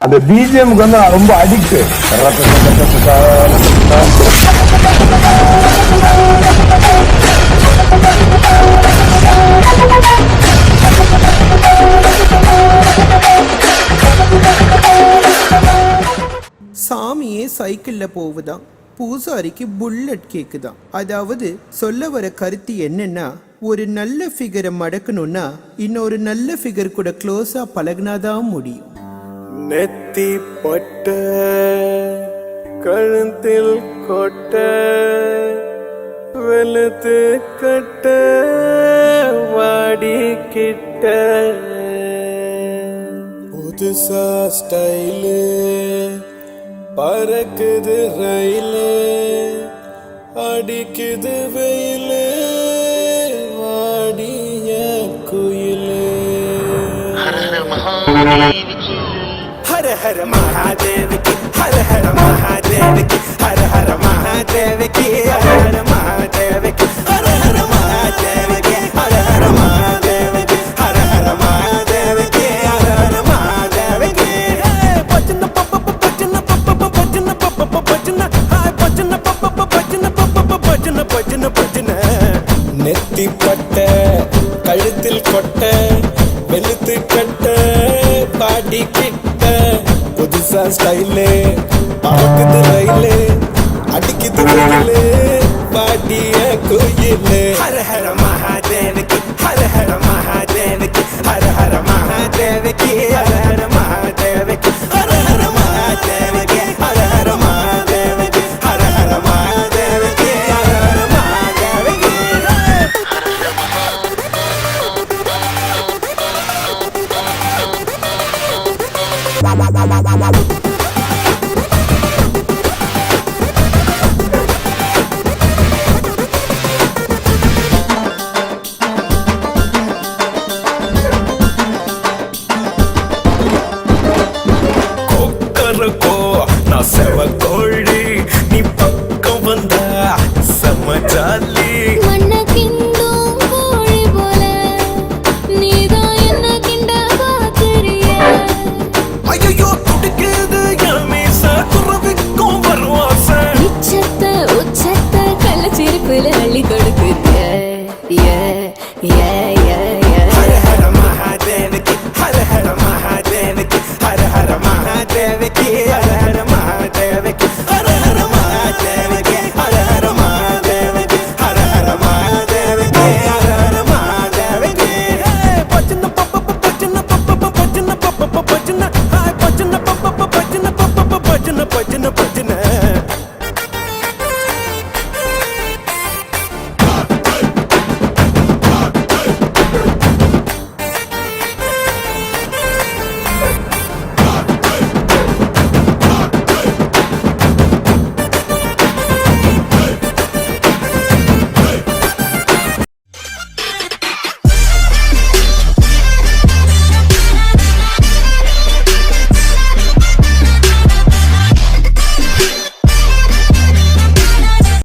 அந்த பிஜிஎம்க்கு வந்து ரொம்ப அடிக்ட். சாமியே சைக்கிள்ல போகுதான், பூசாரிக்கு புல்லட் கேக்குதான். அதாவது சொல்ல வர கருத்து என்னன்னா, ஒரு நல்ல ஃபிகரை மடக்கணும்னா இன்னொரு நல்ல ஃபிகர் கூட க்ளோஸா பழகினாதான் முடியும். நெத்தி பொட்ட கழுத்தில் கொட்ட வெளுத்து கட்ட வாடி கிட்ட புதுசா ஸ்டைலு பறக்குது ரயிலு அடிக்குது வெயிலு வாடிய குயிலு. हर हर महादेव की हर हर महादेव की हर हर महादेव की हर हर महादेव की हर हर महादेव की हर हर महादेव की हर हर महादेव की हर हर महादेव की भजन पप भजन पप भजन पप भजन हाय भजन पप भजन पप भजन भजन भजन நெத்தி பட்ட கழுத்தில் கொட்ட வெளுத்து கட்ட பாடி கிட்ட புதுசா ஸ்டைலு பறக்குது ரயிலு அடிக்குது வெயிலு பாடிய கோயிலு. ஹர ஹர மகாதேவ் கி ஹர ஹர மகாதேவ் கி ஹர ஹர மகாதேவ் கி ஹர ஹர மகாதேவ் கி ஹர ஹர மகாதேவ் கி ஹர ஹர மகாதேவ் கி ஹர ஹர மகாதேவ் கி ஹர ஹர மகாதேவ் கி. கொக்கரக்கோ நான் செவக்கோழி